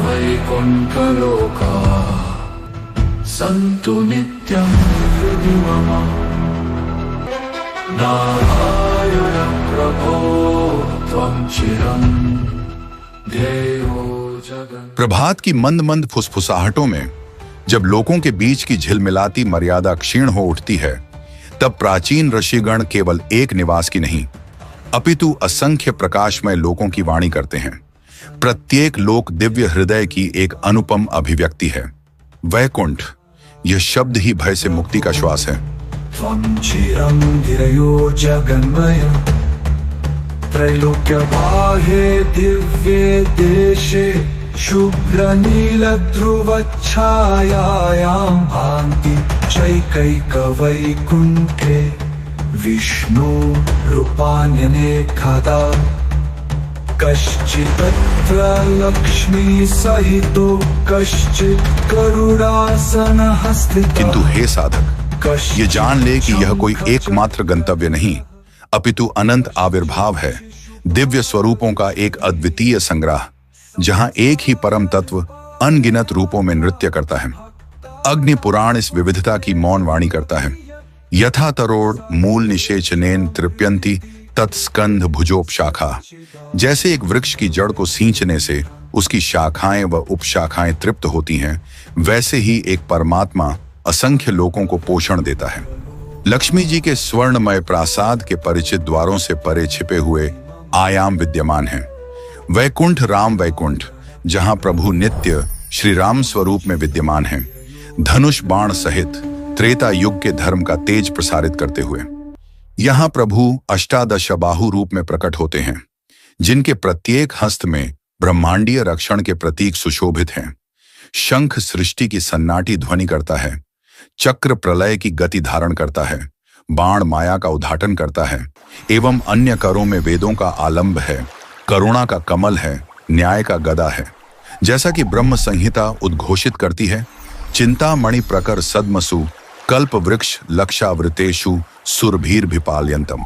वैकुण्ठलोका सन्तु नित्यं हृदि मम नारायण प्रभो त्वं चिरं ध्येयो जगन्। प्रभात की मंद मंद फुसफुसाहटों में जब लोगों के बीच की झिलमिलाती मर्यादा क्षीण हो उठती है, तब प्राचीन ऋषिगण केवल एक निवास की नहीं अपितु असंख्य प्रकाशमय लोकों की वाणी करते हैं। प्रत्येक लोक दिव्य हृदय की एक अनुपम अभिव्यक्ति है। वैकुंठ, यह शब्द ही भय से मुक्ति का श्वास है। त्वं चिरं धियो जगन्मय त्रैलोक्य बाहे दिव्ये देशे शुभ्र नील ध्रुव छायायां भान्ति चैकैक वैकुण्ठे विष्णु रूपान्यनेकधा कश्चिदत्र लक्ष्मी सहितो कश्चित् गरुडासनः स्थितः। किंतु हे साधक, ये जान ले कि यह कोई एकमात्र गंतव्य नहीं अपितु अनंत आविर्भाव है, दिव्य स्वरूपों का एक अद्वितीय संग्रह, जहां एक ही परम तत्व अनगिनत रूपों में नृत्य करता है। अग्नि पुराण इस विविधता की मौन वाणी करता है। यथा तरोड़ मूल निषेचनेन तृप्यंती तत्स्कंध भुजोपशाखा। जैसे एक वृक्ष की जड़ को सींचने से उसकी शाखाएं व उपशाखाएं तृप्त होती हैं, वैसे ही एक परमात्मा असंख्य लोगों को पोषण देता है। लक्ष्मी जी के स्वर्णमय प्रासाद के परिचित द्वारों से परे छिपे हुए आयाम विद्यमान हैं। वैकुंठ राम वैकुंठ, जहां प्रभु नित्य श्री राम स्वरूप में विद्यमान हैं, धनुष बाण सहित त्रेता युग के धर्म का तेज प्रसारित करते हुए। यहां प्रभु अष्टादश बाहु रूप में प्रकट होते हैं, जिनके प्रत्येक हस्त में ब्रह्मांडीय रक्षण के प्रतीक सुशोभित हैं। शंख सृष्टि की सन्नाटी ध्वनि करता है, चक्र प्रलय की गति धारण करता है, बाण माया का उद्घाटन करता है, एवं अन्य करों में वेदों का आलंब है, करुणा का कमल है, न्याय का गदा है। जैसा कि ब्रह्म संहिता उद्घोषित करती है, चिंतामणि प्रकर सद्मसु कल्प वृक्ष लक्षावृतेषु सुरभीर्भिपालयन्तम।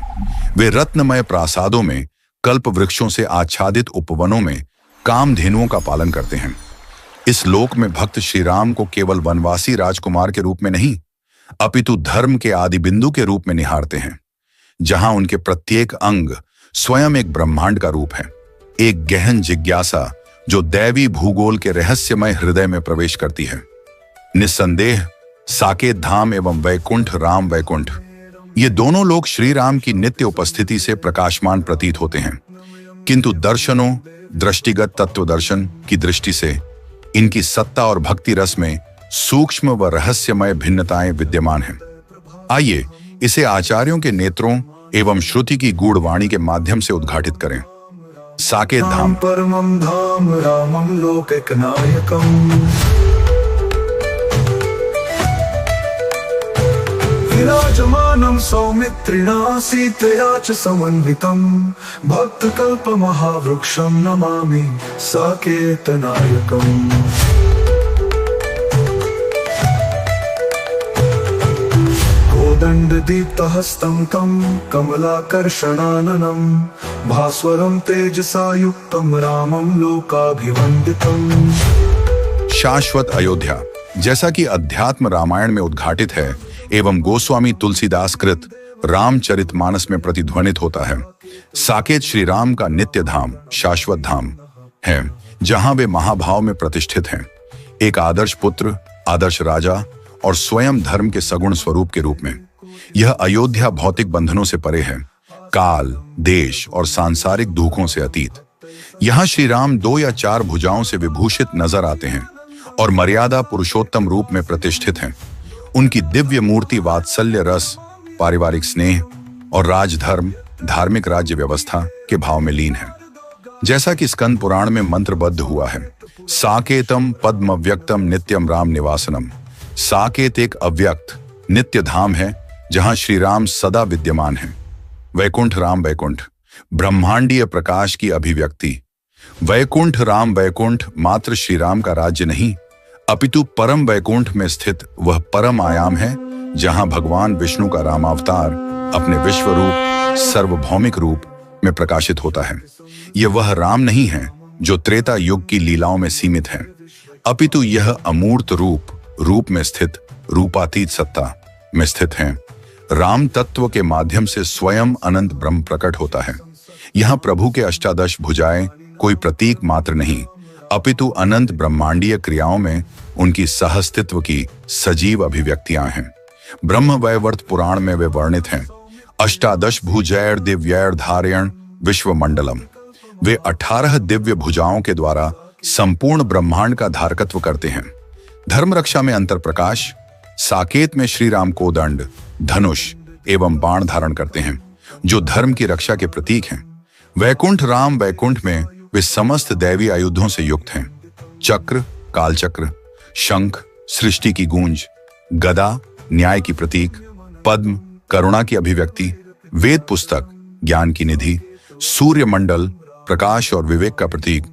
वे रत्नमय प्रासादों में, कल्प वृक्षों से आच्छादित उपवनों में कामधेनुओं का पालन करते हैं। इस लोक में भक्त श्री राम को केवल वनवासी राजकुमार के रूप में नहीं अपितु धर्म के आदि बिंदु के रूप में निहारते हैं, जहां उनके प्रत्येक अंग स्वयं एक ब्रह्मांड का रूप है, एक गहन जिज्ञासा जो दैवी भूगोल के रहस्यमय हृदय में प्रवेश करती है। निस्संदेह साकेत धाम एवं वैकुंठ राम वैकुंठ, ये दोनों लोग श्री राम की नित्य उपस्थिति से प्रकाशमान प्रतीत होते हैं, किंतु दर्शनों दृष्टिगत तत्व दर्शन की दृष्टि से इनकी सत्ता और भक्ति रस में सूक्ष्म व रहस्यमय भिन्नताएं विद्यमान हैं। आइए इसे आचार्यों के नेत्रों एवं श्रुति की गूढ़ वाणी के माध्यम से उद्घाटित करें। साकेत धाम परमं धाम रामं लोकैकनायकम् विराजमानं सौमित्रिणा सीतया च समन्वितं भक्तकल्पमहावृक्षं नमामि साकेतनायकम्। दण्डदीप्तहस्तं तं कमलाकर्षणाननं भास्वरं तेजसा युक्तं रामं लोकाभिवन्दितम्। शाश्वत अयोध्या, जैसा कि अध्यात्म रामायण में उद्घाटित है एवं गोस्वामी तुलसीदास कृत रामचरितमानस में प्रतिध्वनित होता है, साकेत श्री राम का नित्य धाम, शाश्वत धाम है, जहां वे महाभाव में प्रतिष्ठित हैं, एक आदर्श पुत्र, आदर्श राजा और स्वयं धर्म के सगुण स्वरूप के रूप में। यह अयोध्या भौतिक बंधनों से परे है, काल, देश और सांसारिक दुखों से अतीत। यहाँ श्री राम 2 या 4 भुजाओं से विभूषित नजर आते हैं और मर्यादा पुरुषोत्तम रूप में प्रतिष्ठित हैं। उनकी दिव्य मूर्ति वात्सल्य रस, पारिवारिक स्नेह और राजधर्म, धार्मिक राज्य व्यवस्था के भाव में लीन है। जैसा कि स्कंद पुराण में मंत्रबद्ध हुआ है, साकेतम पद्मव्यक्तम नित्यम राम निवासनम। साकेत एक अव्यक्त नित्य धाम है, जहां श्री राम सदा विद्यमान है। वैकुंठ राम वैकुंठ, ब्रह्मांडीय प्रकाश की अभिव्यक्ति। वैकुंठ राम वैकुंठ मात्र श्री राम का राज्य नहीं, अपितु परम वैकुंठ में स्थित वह परम आयाम है, जहां भगवान विष्णु का रामावतार अपने विश्व रूप, सार्वभौमिक रूप में प्रकाशित होता है। यह वह राम नहीं है जो त्रेता युग की लीलाओं में सीमित हैं, अपितु यह अमूर्त रूप में स्थित रूपातीत सत्ता में स्थित हैं। राम तत्व के माध्यम से स्वयं अनंत ब्रह्म प्रकट होता है। यहाँ प्रभु के अष्टादश भुजाएं कोई प्रतीक मात्र नहीं, अपितु अनंत ब्रह्मांडीय क्रियाओं में उनकी सहअस्तित्व की सजीव अभिव्यक्तियां हैं। ब्रह्म वैवर्त पुराण में वे वर्णित हैं। अष्टादश भुजैर दिव्यैर धारयण विश्वमंडलम। वे 18 दिव्य भुजाओं के द्वारा संपूर्ण ब्रह्मांड का धारकत्व करते हैं। धर्म रक्षा में अंतर प्रकाश। साकेत में श्री राम कोदंड, धनुष एवं बाण धारण करते हैं, जो धर्म की रक्षा के प्रतीक हैं। वैकुंठ राम वैकुंठ में वे समस्त दैवी आयुधों से युक्त हैं। चक्र, कालचक्र, शंख सृष्टि की गूंज, गदा न्याय की प्रतीक, पद्म करुणा की अभिव्यक्ति, वेद पुस्तक ज्ञान की निधि, सूर्य मंडल प्रकाश और विवेक का प्रतीक।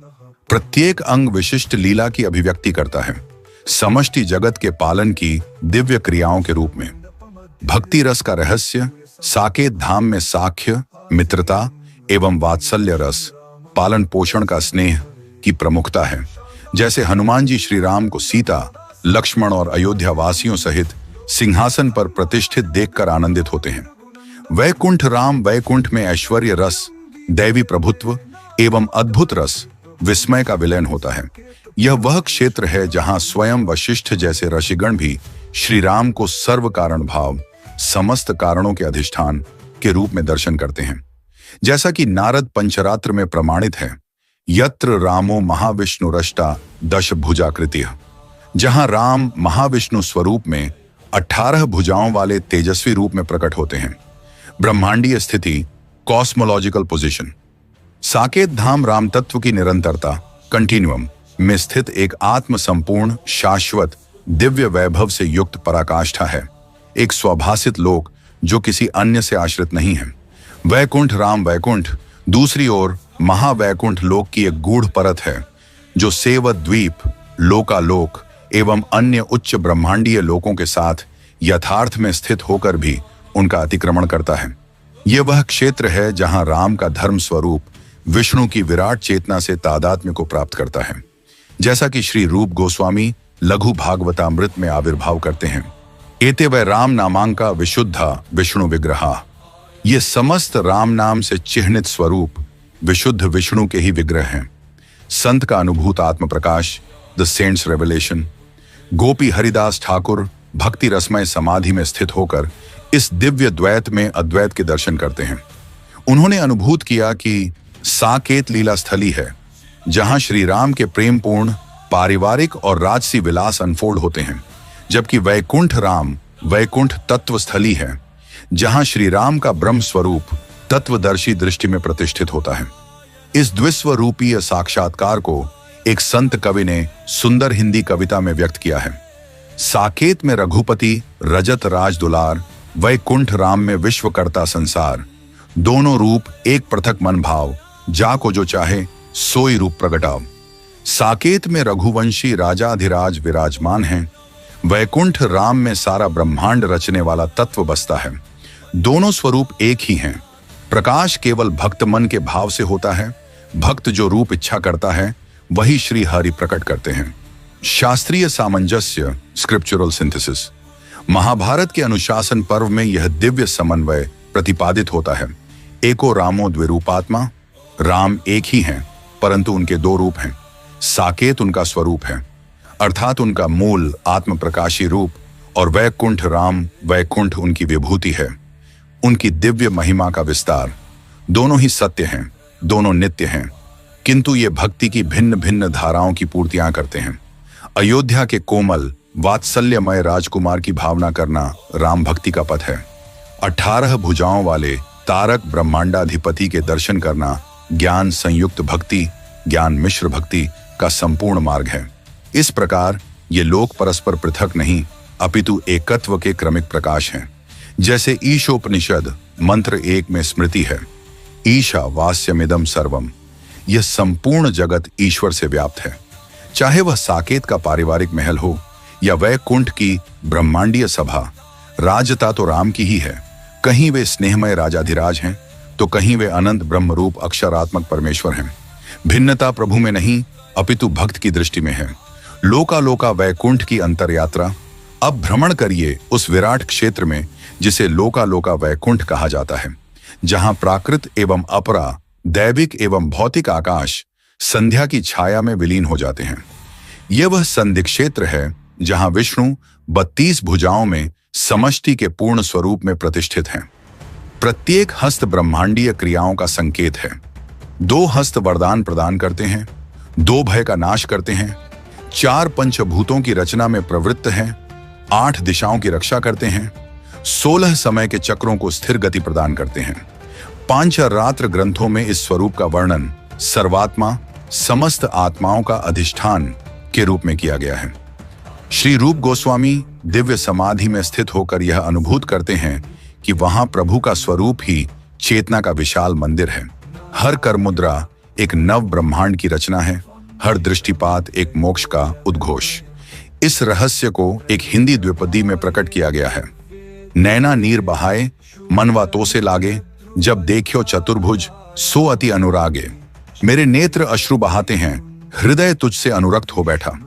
प्रत्येक अंग विशिष्ट लीला की अभिव्यक्ति करता है, समष्टि जगत के पालन की दिव्य क्रियाओं के रूप में। भक्ति रस का रहस्य। साकेत धाम में साख्य, मित्रता एवं वात्सल्य रस, पालन पोषण का स्नेह की प्रमुखता है। जैसे हनुमान जी श्री राम को सीता, लक्ष्मण और अयोध्या वासियों सहित सिंहासन पर प्रतिष्ठित देखकर आनंदित होते हैं। वैकुंठ राम वैकुंठ में ऐश्वर्य रस, दैवी प्रभुत्व एवं अद्भुत रस, विस्मय का विलयन होता है। यह वह क्षेत्र है जहां स्वयं वशिष्ठ जैसे ऋषिगण भी श्री राम को सर्व कारण भाव, समस्त कारणों के अधिष्ठान के रूप में दर्शन करते हैं। जैसा कि नारद पंचरात्र में प्रमाणित है, यत्र रामो महाविष्णुरष्टा दश भुजाकृतिः। जहां राम महाविष्णु स्वरूप में 18 भुजाओं वाले तेजस्वी रूप में प्रकट होते हैं। ब्रह्मांडीय स्थिति, कॉस्मोलॉजिकल पोजीशन। साकेत धाम राम तत्व की निरंतरता, कंटिन्यूम में स्थित एक आत्म संपूर्ण, शाश्वत, दिव्य वैभव से युक्त पराकाष्ठा है। एक स्वाभासित लोक जो किसी अन्य से आश्रित नहीं है। वैकुंठ राम वैकुंठ दूसरी ओर महावैकुंठ लोक की एक गूढ़ परत है, जो सेवत द्वीप, लोकालोक एवं अन्य उच्च ब्रह्मांडीय लोकों के साथ यथार्थ में स्थित होकर भी उनका अतिक्रमण करता है। यह वह क्षेत्र है जहां राम का धर्म स्वरूप विष्णु की विराट चेतना से तादात्म्य को प्राप्त करता है। जैसा कि श्री रूप गोस्वामी लघु भागवतामृत में आविर्भाव करते हैं, एते वै राम नामांका विशुद्धा विष्णु विग्रहा। ये समस्त राम नाम से चिह्नित स्वरूप विशुद्ध विष्णु के ही विग्रह हैं। संत का अनुभूत आत्म प्रकाश, द सेंट्स रेवलेशन। गोपी हरिदास ठाकुर भक्ति रसमय समाधि में स्थित होकर इस दिव्य द्वैत में अद्वैत के दर्शन करते हैं। उन्होंने अनुभूत किया कि साकेत लीला स्थली है, जहां श्री राम के प्रेमपूर्ण पारिवारिक और राजसी विलास अनफोल्ड होते हैं, जबकि वैकुंठ राम वैकुंठ तत्व स्थली है, जहां श्री राम का ब्रह्म स्वरूप तत्वदर्शी दृष्टि में प्रतिष्ठित होता है। इस द्विस्वरूपीय साक्षात्कार को एक संत कवि ने सुंदर हिंदी कविता में व्यक्त किया है। साकेत में रघुपति रजत राज दुलार, वैकुंठ राम में विश्वकर्ता संसार। दोनों रूप एक पृथक मन भाव, जाको जो चाहे सोई रूप प्रगटाव। साकेत में रघुवंशी राजाधिराज विराजमान हैं, वैकुंठ राम में सारा ब्रह्मांड रचने वाला तत्व बसता है। दोनों स्वरूप एक ही हैं। प्रकाश केवल भक्त मन के भाव से होता है। भक्त जो रूप इच्छा करता है वही श्री हरि प्रकट करते हैं। शास्त्रीय सामंजस्य, स्क्रिप्चुरल सिंथेसिस। महाभारत के अनुशासन पर्व में यह दिव्य समन्वय प्रतिपादित होता है। एको रामो द्विरूपात्मा। राम एक ही हैं, परंतु उनके दो रूप हैं। साकेत उनका स्वरूप है, अर्थात उनका मूल आत्म प्रकाशी रूप, और वैकुंठ राम वैकुंठ उनकी विभूति है, उनकी दिव्य महिमा का विस्तार। दोनों ही सत्य हैं, दोनों नित्य हैं, किंतु ये भक्ति की भिन्न भिन्न धाराओं की पूर्तियां करते हैं। अयोध्या के कोमल वात्सल्यमय राजकुमार की भावना करना राम भक्ति का पथ है। 18 भुजाओं वाले तारक ब्रह्मांडाधिपति के दर्शन करना ज्ञान संयुक्त भक्ति, ज्ञान मिश्र भक्ति का संपूर्ण मार्ग है। इस प्रकार ये लोक परस्पर पृथक नहीं, अपितु एकत्व के क्रमिक प्रकाश हैं। जैसे ईशोपनिषद मंत्र 1 में स्मृति है, ईशा वास्यमिदम सर्वम। यह संपूर्ण जगत ईश्वर से व्याप्त है। चाहे वह साकेत का पारिवारिक महल हो या वैकुंठ की ब्रह्मांडीय सभा, राजता तो राम की ही है। कहीं वे स्नेहमय राजाधिराज हैं, तो कहीं वे अनंत ब्रह्मरूप अक्षरात्मक परमेश्वर हैं। भिन्नता प्रभु में नहीं अपितु भक्त की दृष्टि में है। लोका लोका वैकुंठ की अंतर यात्रा। अब भ्रमण करिए उस विराट क्षेत्र में जिसे लोका लोका वैकुंठ कहा जाता है, जहां प्राकृत एवं अपरा, दैविक एवं भौतिक आकाश संध्या की छाया में विलीन हो जाते हैं। यह वह संधि क्षेत्र है जहां विष्णु 32 भुजाओं में समष्टि के पूर्ण स्वरूप में प्रतिष्ठित हैं। प्रत्येक हस्त ब्रह्मांडीय क्रियाओं का संकेत है। 2 हस्त वरदान प्रदान करते हैं, 2 भय का नाश करते हैं, 4 पंचभूतों की रचना में प्रवृत्त हैं, 8 दिशाओं की रक्षा करते हैं, 16 समय के चक्रों को स्थिर गति प्रदान करते हैं। पांचरात्र ग्रंथों में इस स्वरूप का वर्णन सर्वात्मा, समस्त आत्माओं का अधिष्ठान के रूप में किया गया है। श्री रूप गोस्वामी दिव्य समाधि में स्थित होकर यह अनुभूत करते हैं कि वहां प्रभु का स्वरूप ही चेतना का विशाल मंदिर है। हर कर मुद्रा एक नव ब्रह्मांड की रचना है, हर दृष्टिपात एक मोक्ष का उद्घोष। इस रहस्य को एक हिंदी द्विपदी में प्रकट किया गया है। नैना नीर बहाए मनवा तो से लागे, जब देखियो चतुर्भुज सो अति अनुरागे। मेरे नेत्र अश्रु बहाते हैं, हृदय तुझसे अनुरक्त हो बैठा।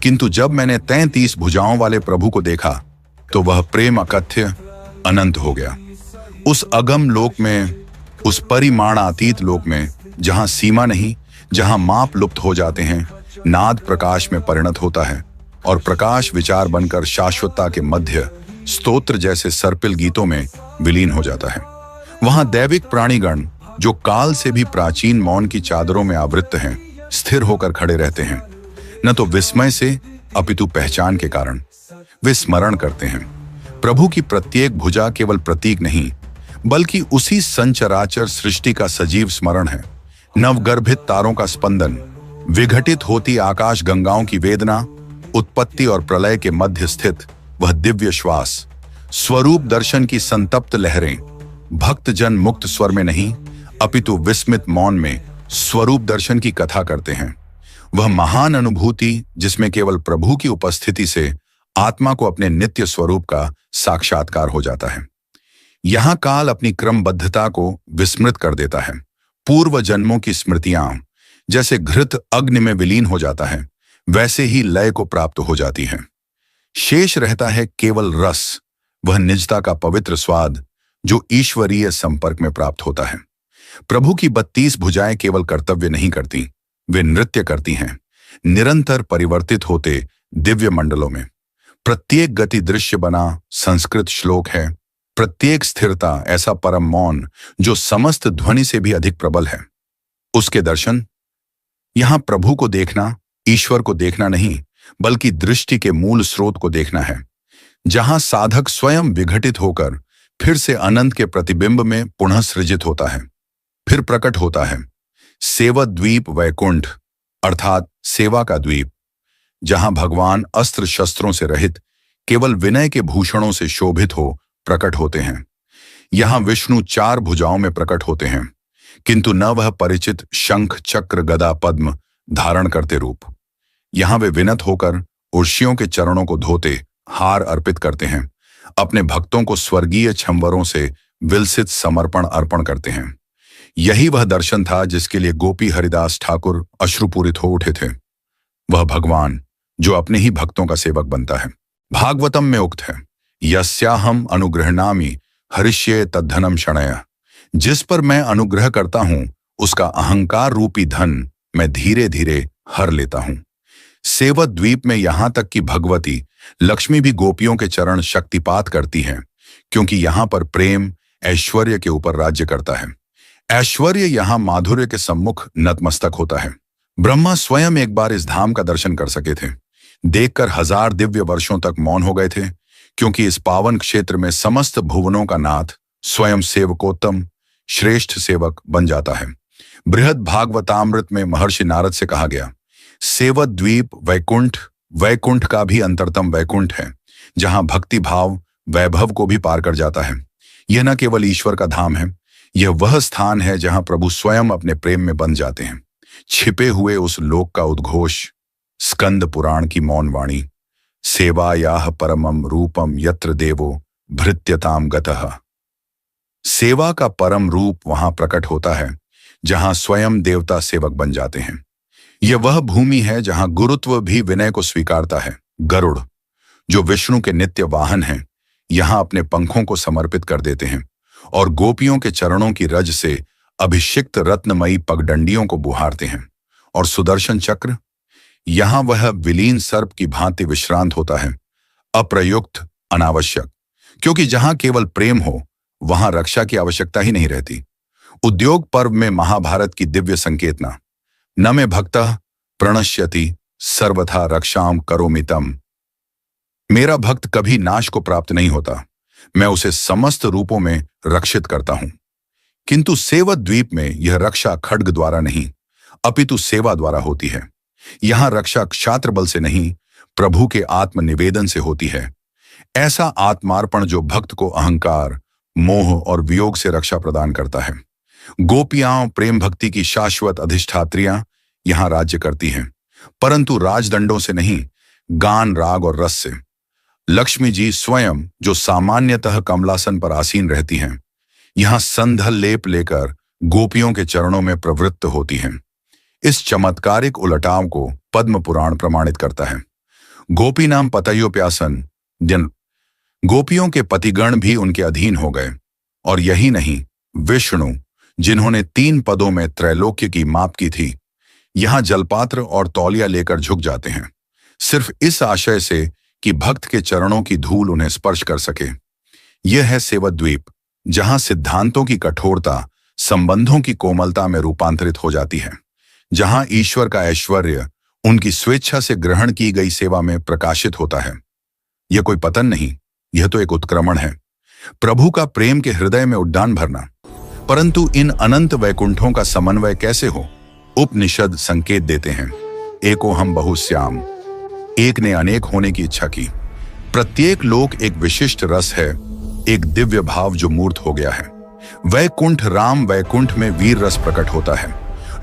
किंतु जब मैंने 33 भुजाओं वाले प्रभु को देखा तो वह प्रेम अकथ्य अनंत हो गया। उस अगम लोक में, उस परिमाणातीत लोक में जहां सीमा नहीं, जहां माप लुप्त हो जाते हैं, नाद प्रकाश में परिणत होता है और प्रकाश विचार बनकर शाश्वतता के मध्य स्तोत्र जैसे सर्पिल गीतों में विलीन हो जाता है। वहां दैविक प्राणीगण जो काल से भी प्राचीन मौन की चादरों में आवृत्त हैं, स्थिर होकर खड़े रहते हैं, न तो विस्मय से अपितु पहचान के कारण। वे स्मरण करते हैं प्रभु की प्रत्येक भुजा केवल प्रतीक नहीं बल्कि उसी संचराचर सृष्टि का सजीव स्मरण है। नवगर्भित तारों का स्पंदन, विघटित होती आकाश गंगाओं की वेदना, उत्पत्ति और प्रलय के मध्य स्थित वह दिव्य श्वास, स्वरूप दर्शन की संतप्त लहरें। भक्त जन मुक्त स्वर में नहीं अपितु विस्मित मौन में स्वरूप दर्शन की कथा करते हैं। वह महान अनुभूति जिसमें केवल प्रभु की उपस्थिति से आत्मा को अपने नित्य स्वरूप का साक्षात्कार हो जाता है। यहां काल अपनी क्रमबद्धता को विस्मृत कर देता है। पूर्व जन्मों की स्मृतियां जैसे घृत अग्नि में विलीन हो जाता है, वैसे ही लय को प्राप्त हो जाती हैं। शेष रहता है केवल रस, वह निजता का पवित्र स्वाद जो ईश्वरीय संपर्क में प्राप्त होता है। प्रभु की 32 भुजाएं केवल कर्तव्य नहीं करती, वे नृत्य करती हैं, निरंतर परिवर्तित होते दिव्य मंडलों में। प्रत्येक गति दृश्य बना संस्कृत श्लोक है, प्रत्येक स्थिरता ऐसा परम मौन जो समस्त ध्वनि से भी अधिक प्रबल है। उसके दर्शन, यहां प्रभु को देखना ईश्वर को देखना नहीं बल्कि दृष्टि के मूल स्रोत को देखना है, जहां साधक स्वयं विघटित होकर फिर से अनंत के प्रतिबिंब में पुनः सृजित होता है, फिर प्रकट होता है। सेवा द्वीप वैकुंठ अर्थात सेवा का द्वीप, जहां भगवान अस्त्र शस्त्रों से रहित केवल विनय के भूषणों से शोभित हो प्रकट होते हैं। यहां विष्णु 4 भुजाओं में प्रकट होते हैं, किंतु न वह परिचित शंख चक्र गदा पद्म धारण करते रूप। यहां वे विनत होकर उर्षियों के चरणों को धोते हार अर्पित करते हैं, अपने भक्तों को स्वर्गीय छंवरों से विलसित समर्पण अर्पण करते हैं। यही वह दर्शन था जिसके लिए गोपी हरिदास ठाकुर अश्रुपूरित हो उठे थे। वह भगवान जो अपने ही भक्तों का सेवक बनता है। भागवतम में उक्त है, यस्याहम अनुग्रहणामि हरिष्ये तद्धनम क्षणय। जिस पर मैं अनुग्रह करता हूं उसका अहंकार रूपी धन मैं धीरे धीरे हर लेता हूं। सेवत द्वीप में यहां तक कि भगवती लक्ष्मी भी गोपियों के चरण शक्तिपात करती हैं, क्योंकि यहां पर प्रेम ऐश्वर्य के ऊपर राज्य करता है। ऐश्वर्य यहां माधुर्य के सम्मुख नतमस्तक होता है। ब्रह्मा स्वयं एक बार इस धाम का दर्शन कर सके थे, देखकर 1000 दिव्य वर्षों तक मौन हो गए थे, क्योंकि इस पावन क्षेत्र में समस्त भुवनों का नाथ स्वयं सेवकोत्तम श्रेष्ठ सेवक बन जाता है। बृहद भागवतामृत में महर्षि नारद से कहा गया, सेवत द्वीप वैकुंठ, वैकुंठ का भी अंतरतम वैकुंठ है, जहां भक्ति भाव वैभव को भी पार कर जाता है। यह न केवल ईश्वर का धाम है, यह वह स्थान है जहां प्रभु स्वयं अपने प्रेम में बंध जाते हैं। छिपे हुए उस लोक का उद्घोष, स्कंद पुराण की मौन वाणी, सेवायाह परमम रूपम यत्र देवो भृत्यताम गतः। सेवा का परम रूप वहां प्रकट होता है जहां स्वयं देवता सेवक बन जाते हैं। यह वह भूमि है जहां गुरुत्व भी विनय को स्वीकारता है। गरुड़, जो विष्णु के नित्य वाहन हैं, यहां अपने पंखों को समर्पित कर देते हैं और गोपियों के चरणों की रज से अभिषिक्त रत्नमयी पगडंडियों को बुहारते हैं। और सुदर्शन चक्र, यहां वह विलीन सर्प की भांति विश्रांत होता है, अप्रयुक्त, अनावश्यक, क्योंकि जहां केवल प्रेम हो वहां रक्षा की आवश्यकता ही नहीं रहती। उद्योग पर्व में महाभारत की दिव्य संकेतना, न मे भक्तः प्रणश्यति सर्वथा रक्षाम करोमि तम। मेरा भक्त कभी नाश को प्राप्त नहीं होता, मैं उसे समस्त रूपों में रक्षित करता हूं। किंतु सेवत द्वीप में यह रक्षा खड्ग द्वारा नहीं अपितु सेवा द्वारा होती है। यहां रक्षा क्षात्र बल से नहीं, प्रभु के आत्मनिवेदन से होती है। ऐसा आत्मार्पण जो भक्त को अहंकार, मोह और वियोग से रक्षा प्रदान करता है। गोपियां प्रेम भक्ति की शाश्वत अधिष्ठात्रियां यहां राज्य करती हैं, परंतु राजदंडों से नहीं, गान, राग और रस से। लक्ष्मी जी स्वयं, जो सामान्यतः कमलासन पर आसीन रहती हैं, यहां संधल लेप लेकर गोपियों के चरणों में प्रवृत्त होती हैं। इस चमत्कारिक उलटाव को पद्म पुराण प्रमाणित करता है। गोपी नाम पतयोप्यासन, गोपियों के पतिगण भी उनके अधीन हो गए। और यही नहीं, विष्णु, जिन्होंने 3 पदों में त्रैलोक्य की माप की थी, यहां जलपात्र और तौलिया लेकर झुक जाते हैं, सिर्फ इस आशय से कि भक्त के चरणों की धूल उन्हें स्पर्श कर सके। यह है सेवत द्वीप, जहां सिद्धांतों की कठोरता संबंधों की कोमलता में रूपांतरित हो जाती है, जहां ईश्वर का ऐश्वर्य उनकी स्वेच्छा से ग्रहण की गई सेवा में प्रकाशित होता है। यह कोई पतन नहीं, यह तो एक उत्क्रमण है, प्रभु का प्रेम के हृदय में उड्डान भरना। परंतु इन अनंत वैकुंठों का समन्वय कैसे हो? उपनिषद संकेत देते हैं, एको हम बहुश्याम, एक ने अनेक होने की इच्छा की। प्रत्येक लोक एक विशिष्ट रस है, एक दिव्य भाव जो मूर्त हो गया है। वैकुंठ राम वैकुंठ में वीर रस प्रकट होता है,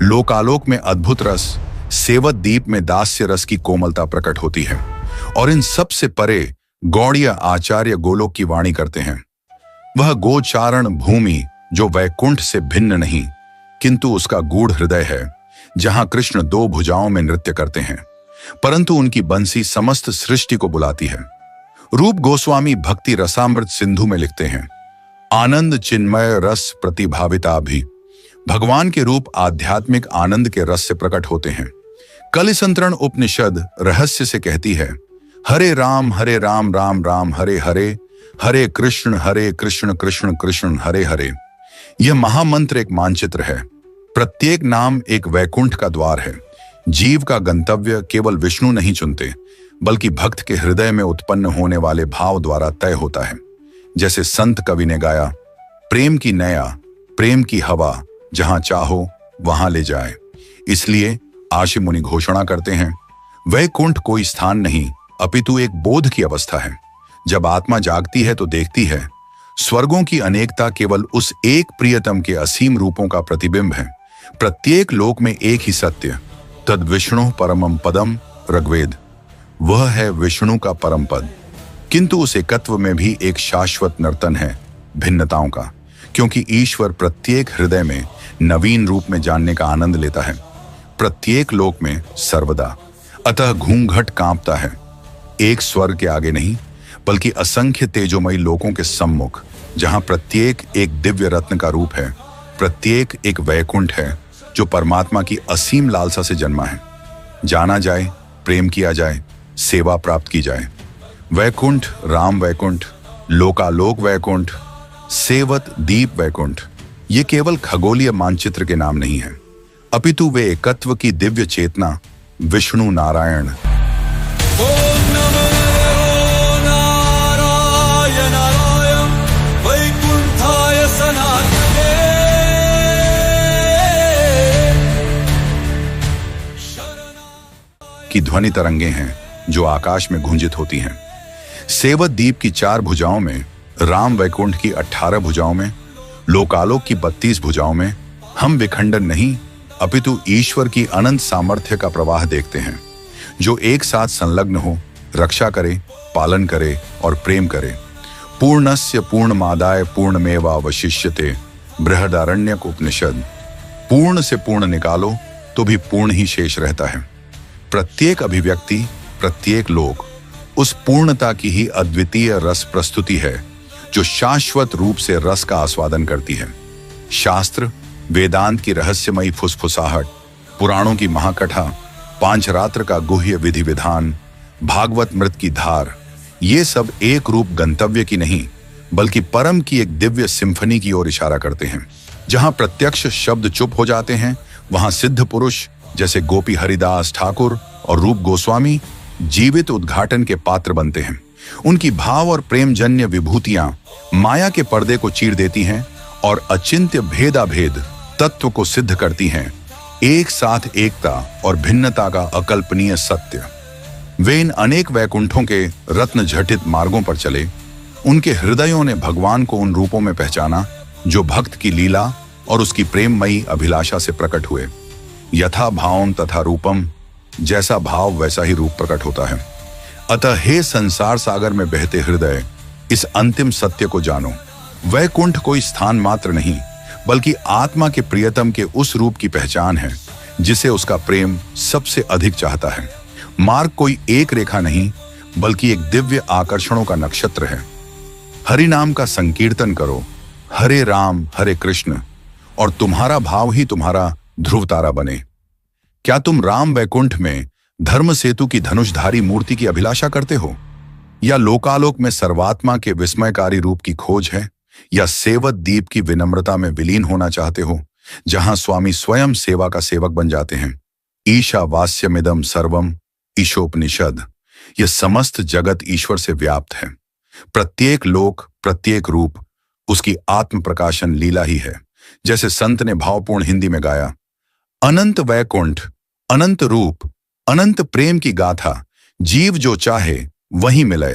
लोकालोक में अद्भुत रस, सेवत द्वीप में दास्य रस की कोमलता प्रकट होती है। और इन सब से परे गौड़ीय आचार्य गोलोक की वाणी करते हैं, वह गोचारण भूमि जो वैकुंठ से भिन्न नहीं किंतु उसका गूढ़ हृदय है, जहां कृष्ण 2 भुजाओं में नृत्य करते हैं, परंतु उनकी बंसी समस्त सृष्टि को बुलाती है। रूप गोस्वामी भक्ति रसामृत सिंधु में लिखते हैं, आनंद चिन्मय रस प्रतिभाविता भी। भगवान के रूप आध्यात्मिक आनंद के रस से प्रकट होते हैं। कलिसंतरण उपनिषद रहस्य से कहती है, हरे राम राम राम हरे हरे, हरे कृष्ण कृष्ण कृष्ण हरे हरे। यह महामंत्र एक मानचित्र है, प्रत्येक नाम एक वैकुंठ का द्वार है। जीव का गंतव्य केवल विष्णु नहीं चुनते, बल्कि भक्त के हृदय में उत्पन्न होने वाले भाव द्वारा तय होता है। जैसे संत कवि ने गाया, प्रेम की नया, प्रेम की हवा जहां चाहो वहां ले जाए। इसलिए आशी मुनि घोषणा करते हैं, वैकुंठ कोई स्थान नहीं अपितु एक बोध की अवस्था है। जब आत्मा जागती है तो देखती है, स्वर्गों की अनेकता केवल उस एक प्रियतम के असीम रूपों का प्रतिबिंब है। प्रत्येक लोक में एक ही सत्य, तद विष्णु परमम पदम, ऋग्वेद। वह है विष्णु का परम पद। किंतु उस एकत्व में भी एक शाश्वत नर्तन है भिन्नताओं का, क्योंकि ईश्वर प्रत्येक हृदय में नवीन रूप में जानने का आनंद लेता है, प्रत्येक लोक में सर्वदा। अतः घूंघट कांपता है, एक स्वर्ग के आगे नहीं, बल्कि असंख्य तेजोमयी लोकों के सम्मुख, जहां प्रत्येक एक दिव्य रत्न का रूप है, प्रत्येक एक वैकुंठ है जो परमात्मा की असीम लालसा से जन्मा है। जाना जाए, प्रेम किया जाए, सेवा प्राप्त की जाए। वैकुंठ राम वैकुंठ, लोकालोक वैकुंठ, सेवत दीप वैकुंठ, ये केवल खगोलीय मानचित्र के नाम नहीं है, अपितु वे एकत्व की दिव्य चेतना विष्णु नारायण। की ध्वनि तरंगे हैं जो आकाश में गुंजित होती हैं। सेवत द्वीप की 4 भुजाओं में, राम वैकुंठ की 18 भुजाओं में, लोकालोक की 32 भुजाओं में हम विखंडन नहीं अपितु ईश्वर की अनंत सामर्थ्य का प्रवाह देखते हैं, जो एक साथ संलग्न हो, रक्षा करे, पालन करे और प्रेम करे। पूर्णस्य पूर्णमादाय पूर्णमेवावशिष्यते, बृहदारण्यक उपनिषद। पूर्ण से पूर्ण निकालो तो भी पूर्ण ही शेष रहता है। प्रत्येक अभिव्यक्ति, प्रत्येक लोक उस पूर्णता की ही अद्वितीय रस प्रस्तुति है जो शाश्वत रूप से रस का आस्वादन करती है। शास्त्र, वेदांत की रहस्यमयी फुसफुसाहट, पुराणों की महाकथा, पांचरात्र का गुह्य विधि विधान, भागवत मृत की धार, ये सब एक रूप गंतव्य की नहीं बल्कि परम की एक दिव्य सिम्फनी की ओर इशारा करते हैं। जहां प्रत्यक्ष शब्द चुप हो जाते हैं, वहां सिद्ध पुरुष जैसे गोपी हरिदास ठाकुर और रूप गोस्वामी जीवित उद्घाटन के पात्र बनते हैं। उनकी भाव और प्रेमजन्य विभूतियां माया के पर्दे को चीर देती हैं और अचिंत्य भेदाभेद तत्व को सिद्ध करती हैं, एक साथ एकता और भिन्नता का अकल्पनीय सत्य। वे इन अनेक वैकुंठों के रत्न झटित मार्गों पर चले। उनके हृदयों ने भगवान को उन रूपों में पहचाना जो भक्त की लीला और उसकी प्रेममयी अभिलाषा से प्रकट हुए। यथा भावम तथा रूपम, जैसा भाव वैसा ही रूप प्रकट होता है। अतः हे संसार सागर में बहते हृदय, इस अंतिम सत्य को जानो। वैकुंठ कोई स्थान मात्र नहीं बल्कि आत्मा के प्रियतम के उस रूप की पहचान है जिसे उसका प्रेम सबसे अधिक चाहता है। मार्ग कोई एक रेखा नहीं बल्कि एक दिव्य आकर्षणों का नक्षत्र है। हरि नाम का संकीर्तन करो, हरे राम हरे कृष्ण, और तुम्हारा भाव ही तुम्हारा ध्रुव तारा बने। क्या तुम राम वैकुंठ में धर्म सेतु की धनुषधारी मूर्ति की अभिलाषा करते हो, या लोकालोक में सर्वात्मा के विस्मयकारी रूप की खोज है, या सेवत दीप की विनम्रता में विलीन होना चाहते हो जहां स्वामी स्वयं सेवा का सेवक बन जाते हैं। ईशावास्यमिदं सर्वम ईशोपनिषद, यह समस्त जगत ईश्वर से व्याप्त है। प्रत्येक लोक, प्रत्येक रूप उसकी आत्म प्रकाशन लीला ही है। जैसे संत ने भावपूर्ण हिंदी में गाया, अनंत वैकुंठ, अनंत रूप, अनंत प्रेम की गाथा, जीव जो चाहे वही मिले,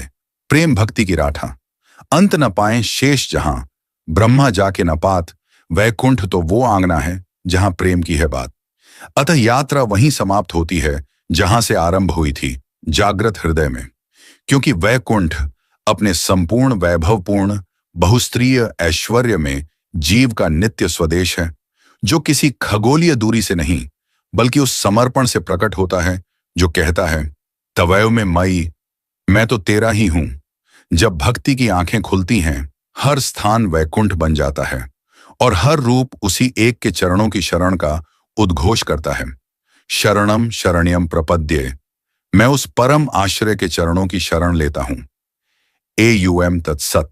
प्रेम भक्ति की राठा। अंत न पाए शेष जहां, ब्रह्मा जाके न पात, वैकुंठ तो वो आंगना है जहां प्रेम की है बात। अतः यात्रा वहीं समाप्त होती है जहां से आरंभ हुई थी, जागृत हृदय में। क्योंकि वैकुंठ अपने संपूर्ण वैभवपूर्ण बहुस्त्रीय ऐश्वर्य में जीव का नित्य स्वदेश है, जो किसी खगोलीय दूरी से नहीं बल्कि उस समर्पण से प्रकट होता है जो कहता है, तवैव में मई, मैं तो तेरा ही हूं। जब भक्ति की आंखें खुलती हैं, हर स्थान वैकुंठ बन जाता है और हर रूप उसी एक के चरणों की शरण का उद्घोष करता है। शरणम शरण्यम प्रपद्ये, मैं उस परम आश्रय के चरणों की शरण लेता हूं। AUM तत्सत।